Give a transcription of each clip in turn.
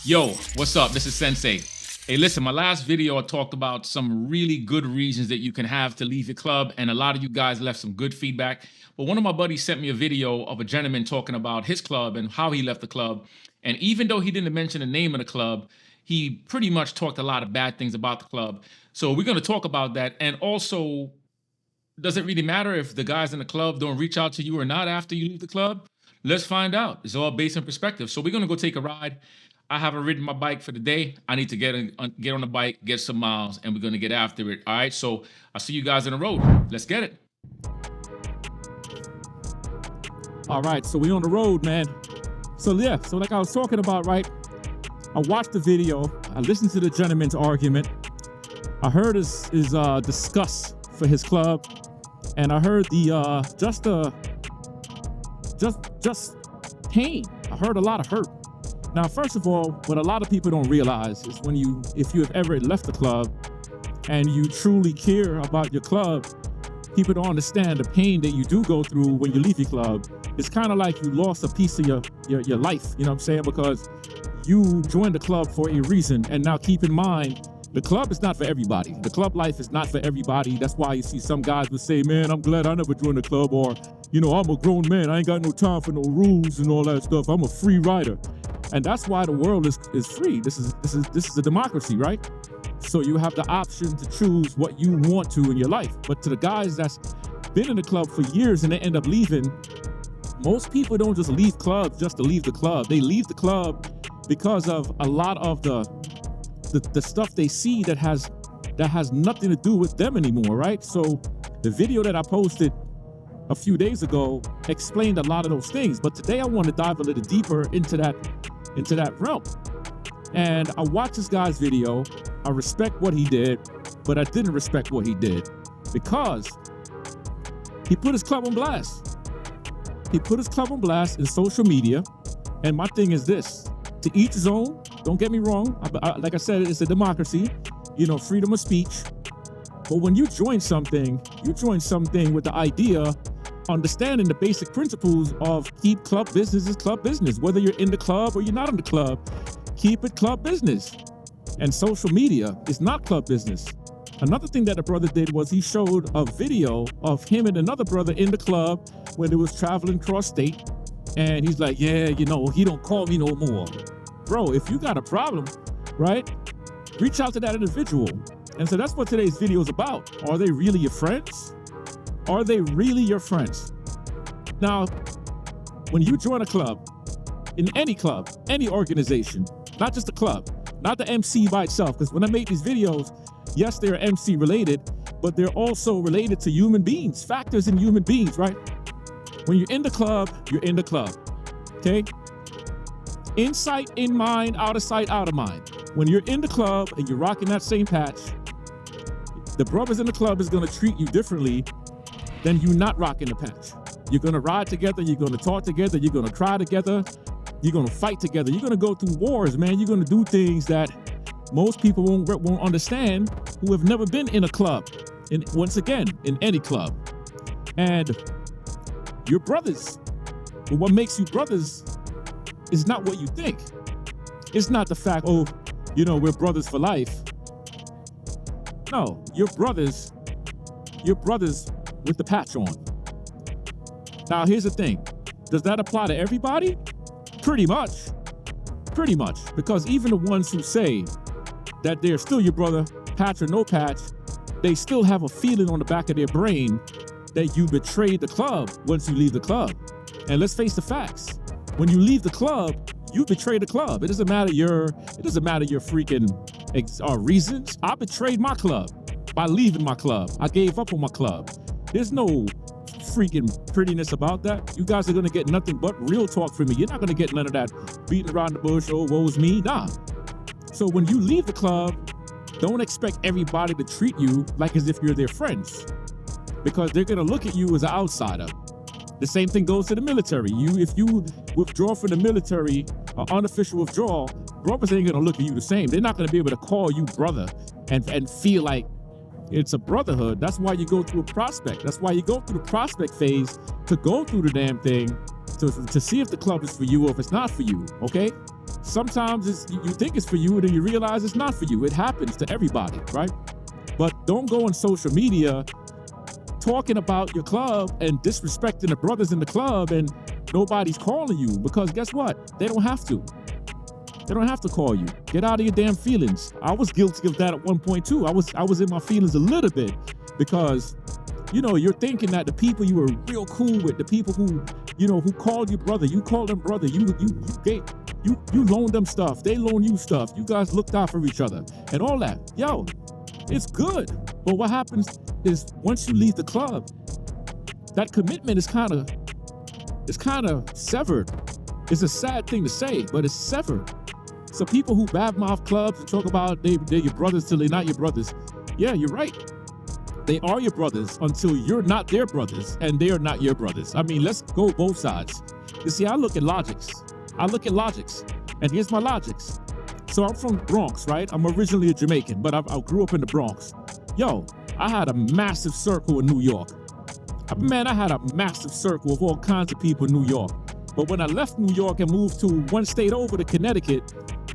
Yo, what's up? This is Sensei. Hey, listen, my last video I talked about some really good reasons that you can have to leave your club, and a lot of you guys left some good feedback. But one of my buddies sent me a video of a gentleman talking about his club and how he left the club. And even though he didn't mention the name of the club, he pretty much talked a lot of bad things about the club. So we're going to talk about that. And also, does it really matter if the guys in the club don't reach out to you or not after you leave the club? Let's find out. It's all based on perspective. So we're going to go take a ride. I haven't ridden my bike for the day. I need to get on the bike, get some miles, and we're going to get after it. All right, so I'll see you guys on the road. Let's get it. All right, so we on the road, man. So like I was talking about, right? I watched the video. I listened to the gentleman's argument. I heard his disgust for his club, and I heard the just pain. I heard a lot of hurt. Now, first of all, what a lot of people don't realize is if you have ever left the club and you truly care about your club, people don't understand the pain that you do go through when you leave your club. It's kind of like you lost a piece of your life, you know what I'm saying? Because you joined the club for a reason. And now keep in mind, the club is not for everybody. The club life is not for everybody. That's why you see some guys would say, man, I'm glad I never joined the club, or, you know, I'm a grown man. I ain't got no time for no rules and all that stuff. I'm a free rider. And that's why the world is free. This is a democracy, right? So you have the option to choose what you want to in your life. But to the guys that's been in the club for years and they end up leaving, most people don't just leave clubs just to leave the club. They leave the club because of a lot of the stuff they see that has nothing to do with them anymore, right? So the video that I posted a few days ago explained a lot of those things. But today I want to dive a little deeper into that realm. And I watched this guy's video. I respect what he did, but I didn't respect what he did because he put his club on blast. He put his club on blast in social media. And my thing is this: to each his own. Don't get me wrong. Like I said, it's a democracy, you know, freedom of speech. But when you join something with the idea, understanding the basic principles of keep club business is club business. Whether you're in the club or you're not in the club, keep it club business. And social media is not club business. Another thing that the brother did was he showed a video of him and another brother in the club when they was traveling cross state. And he's like, yeah, you know, he don't call me no more. Bro, if you got a problem, right, reach out to that individual. And so that's what today's video is about. Are they really your friends? Are they really your friends? Now, when you join a club, in any club, any organization, not just a club, not the MC by itself, because when I make these videos, yes, they're MC related, but they're also related to human beings, factors in human beings, right? When you're in the club, you're in the club, okay? In sight, in mind, out of sight, out of mind. When you're in the club and you're rocking that same patch, the brothers in the club is gonna treat you differently than you not rocking the patch. You're gonna ride together, you're gonna talk together, you're gonna cry together, you're gonna fight together, you're gonna go through wars, man. You're gonna do things that most people won't understand who have never been in a club. And once again, in any club. And you're brothers. But what makes you brothers is not what you think. It's not the fact, oh, you know, we're brothers for life. No, you're brothers with the patch on. Now, here's the thing. Does that apply to everybody? Pretty much. Because even the ones who say that they're still your brother, patch or no patch, they still have a feeling on the back of their brain that you betrayed the club once you leave the club. And let's face the facts. When you leave the club, you betray the club. It doesn't matter your freaking reasons. I betrayed my club by leaving my club. I gave up on my club. There's no freaking prettiness about that. You guys are gonna get nothing but real talk from me. You're not gonna get none of that beating around the bush, oh, woe's me. Nah. So when you leave the club, don't expect everybody to treat you like as if you're their friends, because they're gonna look at you as an outsider. The same thing goes to the military. If you withdraw from the military, unofficial withdrawal, brothers ain't gonna look at you the same. They're not gonna be able to call you brother and feel like it's a brotherhood. That's why you go through a prospect. That's why you go through the prospect phase, to go through the damn thing, to see if the club is for you or if it's not for you, okay? Sometimes you think it's for you, and then you realize it's not for you. It happens to everybody, right? But don't go on social media talking about your club and disrespecting the brothers in the club, and nobody's calling you, because guess what? They don't have to. They don't have to call you. Get out of your damn feelings. I was guilty of that at one point too. I was in my feelings a little bit, because you're thinking that the people you were real cool with, the people who called you brother, you called them brother, you loaned them stuff, they loaned you stuff, you guys looked out for each other and all that. Yo, it's good. But what happens is once you leave the club, that commitment is kind of severed. It's a sad thing to say, but it's severed. So people who badmouth clubs and talk about they're your brothers till they're not your brothers. Yeah, you're right. They are your brothers until you're not their brothers and they are not your brothers. I mean, let's go both sides. You see, I look at logics, and here's my logics. So I'm from the Bronx, right? I'm originally a Jamaican, but I grew up in the Bronx. Yo, I had a massive circle in New York. Man, I had a massive circle of all kinds of people in New York. But when I left New York and moved to one state over to Connecticut,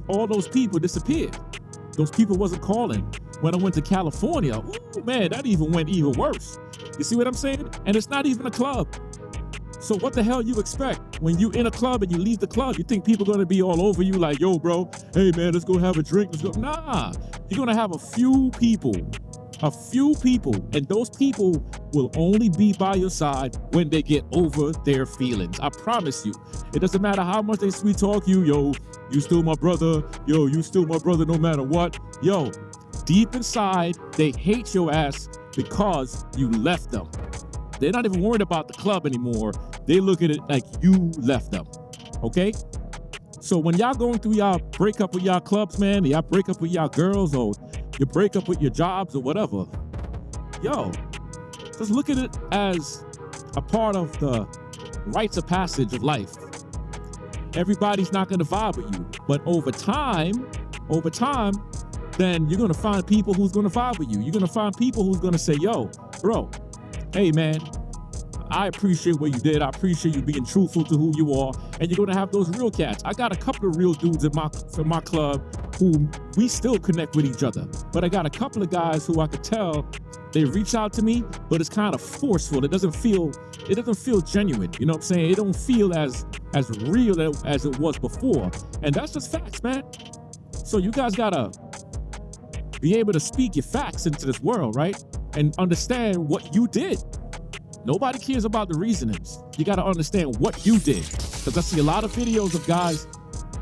all those people disappeared. Those people wasn't calling. When I went to California, ooh, man, that went even worse. You see what I'm saying? And it's not even a club. So what the hell you expect? When you in a club and you leave the club, you think people are gonna be all over you like, yo, bro, hey man, let's go have a drink, let's go. Nah, you're gonna have a few people, and those people will only be by your side when they get over their feelings. I promise you. It doesn't matter how much they sweet talk you, yo, you still my brother, yo, you still my brother no matter what. Yo, deep inside, they hate your ass because you left them. They're not even worried about the club anymore. They look at it like you left them, okay? So when y'all going through y'all breakup with y'all clubs, man, y'all break up with y'all girls, or you break up with your jobs or whatever, yo, just look at it as a part of the rites of passage of life. Everybody's not gonna vibe with you, but over time, then you're gonna find people who's gonna vibe with you. You're gonna find people who's gonna say, yo, bro, hey man, I appreciate what you did. I appreciate you being truthful to who you are. And you're gonna have those real cats. I got a couple of real dudes in my club who we still connect with each other. But I got a couple of guys who I could tell they reach out to me, but it's kind of forceful. It doesn't feel genuine. You know what I'm saying? It don't feel as real as it was before. And that's just facts, man. So you guys gotta be able to speak your facts into this world, right? And understand what you did. Nobody cares about the reasonings. You got to understand what you did. Because I see a lot of videos of guys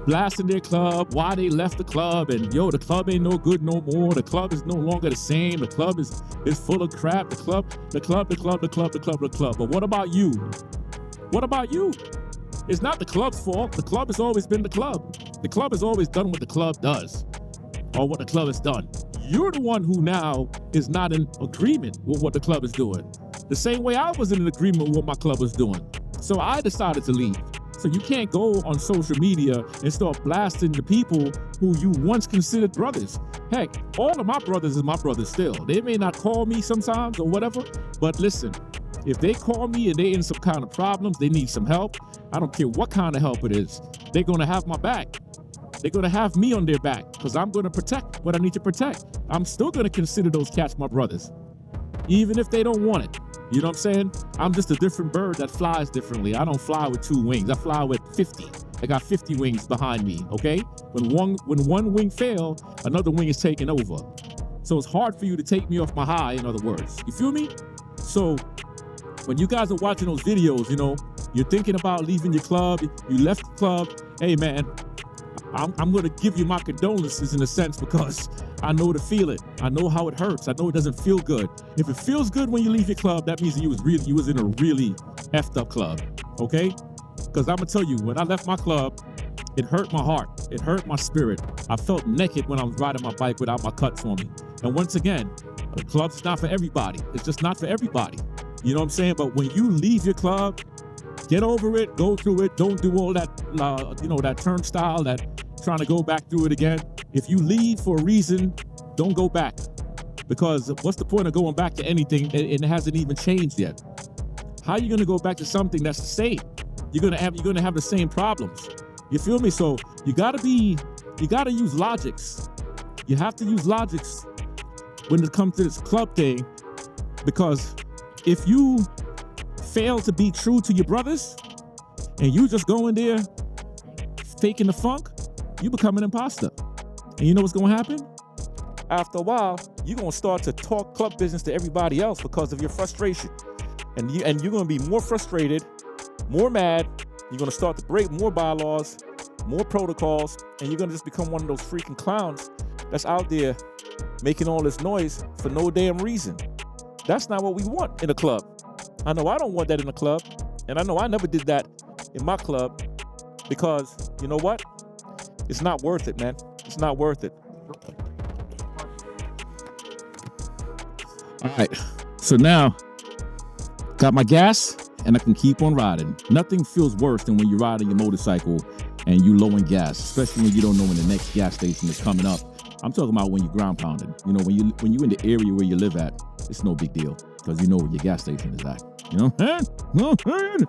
blasting their club, why they left the club, and yo, the club ain't no good no more. The club is no longer the same. The club is full of crap. The club. But what about you? What about you? It's not the club's fault. The club has always been the club. The club has always done what the club does, or what the club has done. You're the one who now is not in agreement with what the club is doing. The same way I was in agreement with what my club was doing. So I decided to leave. So you can't go on social media and start blasting the people who you once considered brothers. Heck, all of my brothers is my brothers still. They may not call me sometimes or whatever, but listen, if they call me and they in some kind of problems, they need some help, I don't care what kind of help it is, they're gonna have my back. They're gonna have me on their back because I'm gonna protect what I need to protect. I'm still gonna consider those cats my brothers, even if they don't want it. You know what I'm saying? I'm just a different bird that flies differently. I don't fly with 2 wings. I fly with 50. I got 50 wings behind me, okay? When one wing fail, another wing is taking over. So it's hard for you to take me off my high, in other words. You feel me? So when you guys are watching those videos, you're thinking about leaving your club, you left the club, hey man, I'm going to give you my condolences in a sense, because I know to feel it. I know how it hurts. I know it doesn't feel good. If it feels good when you leave your club, that means you was in a really effed up club, okay? Because I'm going to tell you, when I left my club, it hurt my heart. It hurt my spirit. I felt naked when I was riding my bike without my cuts on me. And once again, the club's not for everybody. It's just not for everybody. You know what I'm saying? But when you leave your club, get over it, go through it. Don't do all that, that turnstile, that trying to go back through it again. If you leave for a reason, don't go back. Because what's the point of going back to anything and it hasn't even changed yet? How are you going to go back to something that's the same? You're going to have the same problems. You feel me? So you gotta use logics. You have to use logics when it comes to this club thing, because if you fail to be true to your brothers and you just go in there faking the funk, you become an imposter. And you know what's gonna happen? After a while, you're gonna start to talk club business to everybody else because of your frustration. And you're gonna be more frustrated, more mad. You're gonna start to break more bylaws, more protocols, and you're gonna just become one of those freaking clowns that's out there making all this noise for no damn reason. That's not what we want in a club. I know I don't want that in a club, and I know I never did that in my club, because you know what? It's not worth it, man. It's not worth it. All right, so now got my gas and I can keep on riding. Nothing feels worse than when you're riding your motorcycle and you low in gas, especially when you don't know when the next gas station is coming up. I'm talking about when you're ground pounding. You know, when you in the area where you live at, it's no big deal because you know where your gas station is at. You know what I'm saying?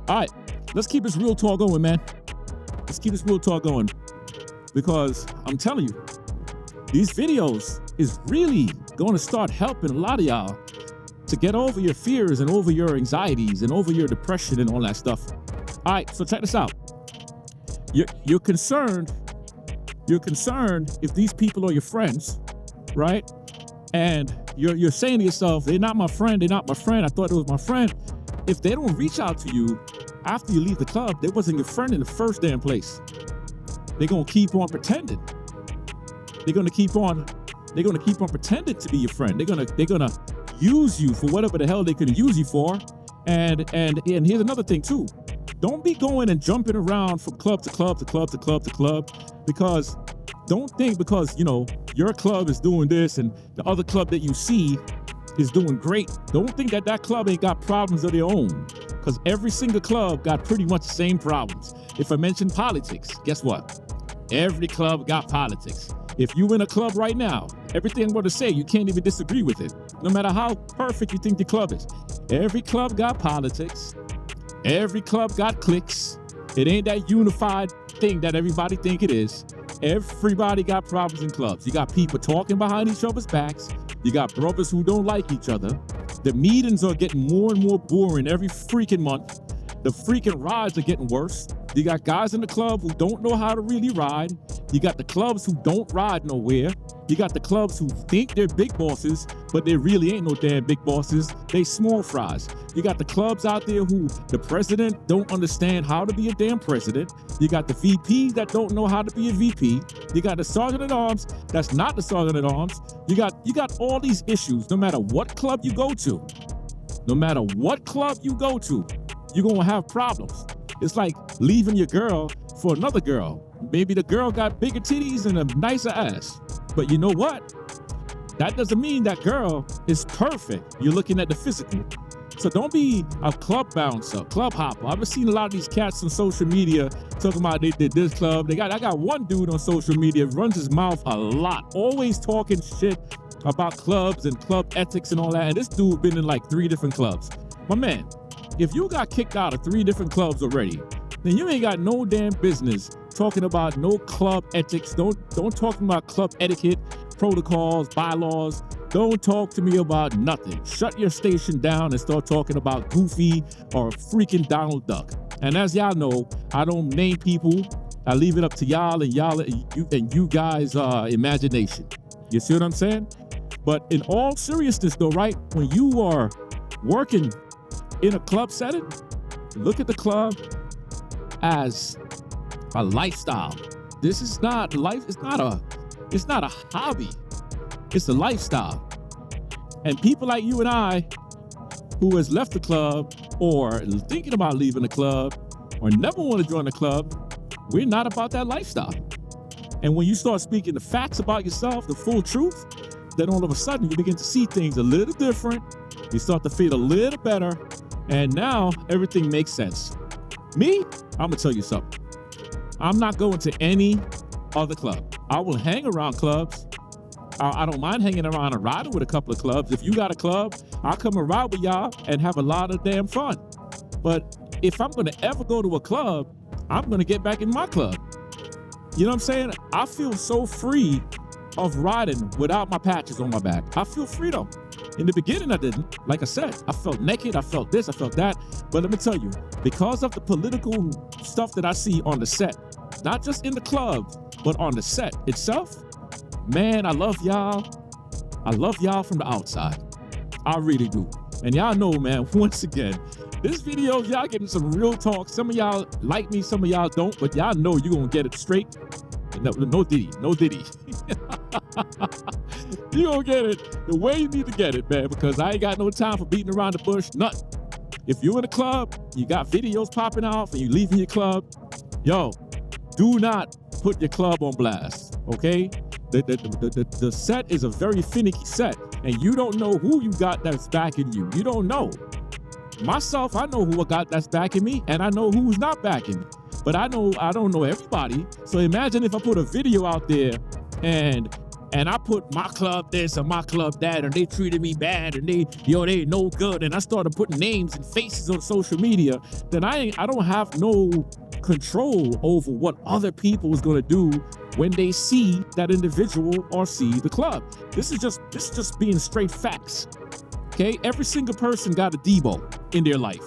All right, let's keep this real talk going, man. Let's keep this real talk going, because I'm telling you, these videos is really going to start helping a lot of y'all to get over your fears and over your anxieties and over your depression and all that stuff. All right, so check this out. You're concerned if these people are your friends, right? And you're saying to yourself, they're not my friend, I thought it was my friend. If they don't reach out to you after you leave the club, they wasn't your friend in the first damn place. They're gonna keep on pretending. They're gonna keep on pretending to be your friend. They're gonna use you for whatever the hell they can use you for. And here's another thing too. Don't be going and jumping around from club to club to club to club to club, because don't think because, you know, your club is doing this and the other club that you see is doing great. Don't think that club ain't got problems of their own, because every single club got pretty much the same problems. If I mention politics, guess what? Every club got politics. If you in a club right now, everything I'm going to say, you can't even disagree with it, no matter how perfect you think the club is. Every club got politics. Every club got cliques. It ain't that unified thing that everybody think it is. Everybody got problems in clubs. You got people talking behind each other's backs. You got brothers who don't like each other. The meetings are getting more and more boring every freaking month. The freaking rides are getting worse. You got guys in the club who don't know how to really ride. You got the clubs who don't ride nowhere. You got the clubs who think they're big bosses, but they really ain't no damn big bosses. They small fries. You got the clubs out there who the president don't understand how to be a damn president. You got the VP that don't know how to be a VP. You got the sergeant at arms that's not the sergeant at arms. You got all these issues. No matter what club you go to, you're gonna have problems. It's like leaving your girl for another girl. Maybe the girl got bigger titties and a nicer ass. But you know what? That doesn't mean that girl is perfect. You're looking at the physical. So don't be a club bouncer, club hopper. I've seen a lot of these cats on social media talking about they did this club. I got one dude on social media, runs his mouth a lot, always talking shit about clubs and club ethics and all that. And this dude been in like 3 different clubs. My man, if you got kicked out of 3 different clubs already, then you ain't got no damn business talking about no club ethics. Don't talk about club etiquette, protocols, bylaws. Don't talk to me about nothing. Shut your station down and start talking about Goofy or freaking Donald Duck. And as y'all know, I don't name people. I leave it up to y'all and you guys' imagination. You see what I'm saying? But in all seriousness though, right? When you are working in a club setting, look at the club as a lifestyle. This is not life. It's not a hobby. It's a lifestyle. And people like you and I, who has left the club or thinking about leaving the club or never want to join the club, we're not about that lifestyle. And when you start speaking the facts about yourself, the full truth, then all of a sudden you begin to see things a little different. You start to feel a little better. And now everything makes sense. Me, I'm gonna tell you something. I'm not going to any other club. I will hang around clubs. I don't mind hanging around and riding with a couple of clubs. If you got a club, I'll come and ride with y'all and have a lot of damn fun. But if I'm gonna ever go to a club, I'm gonna get back in my club. You know what I'm saying? I feel so free of riding without my patches on my back. I feel freedom. In the beginning, I didn't. Like I said, I felt naked, I felt this, I felt that. But let me tell you, because of the political stuff that I see on the set, not just in the club, but on the set itself, man, I love y'all. I love y'all from the outside. I really do. And y'all know, man, once again, this video, y'all getting some real talk. Some of y'all like me, some of y'all don't, but y'all know you're gonna get it straight. No diddy. You gonna get it the way you need to get it, man, because I ain't got no time for beating around the bush, nothing. If you're in a club, you got videos popping off and you leaving your club, yo, do not put your club on blast, okay? The set is a very finicky set, and you don't know who you got that's backing you. You don't know. Myself, I know who I got that's backing me, and I know who's not backing me. But I don't know everybody. So imagine if I put a video out there and I put my club this and my club that, and they treated me bad, and they no good, and I started putting names and faces on social media, then I don't have no control over what other people is gonna do when they see that individual or see the club. This is just being straight facts. Okay, every single person got a Debo in their life.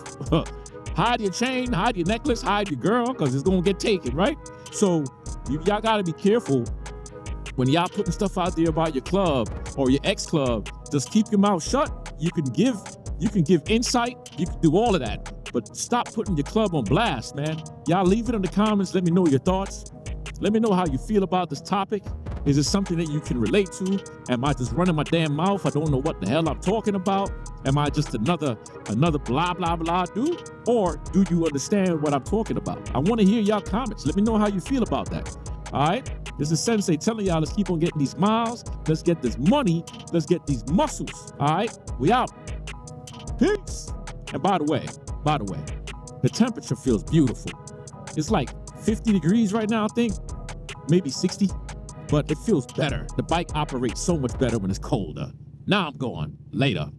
Hide your chain, hide your necklace, hide your girl, because it's gonna get taken, right? So y'all gotta be careful when y'all putting stuff out there about your club or your ex-club. Just keep your mouth shut. You can give insight, you can do all of that, but stop putting your club on blast, man. Y'all leave it in the comments. Let me know your thoughts. Let me know how you feel about this topic. Is it something that you can relate to? Am I just running my damn mouth? I don't know what the hell I'm talking about. Am I just another blah, blah, blah dude? Or do you understand what I'm talking about? I want to hear y'all comments. Let me know how you feel about that. All right? This is Sensei telling y'all, let's keep on getting these miles. Let's get this money. Let's get these muscles. All right? We out. Peace. And by the way, the temperature feels beautiful. It's like 50 degrees right now, I think. Maybe 60. But it feels better. The bike operates so much better when it's colder. Now I'm going. Later.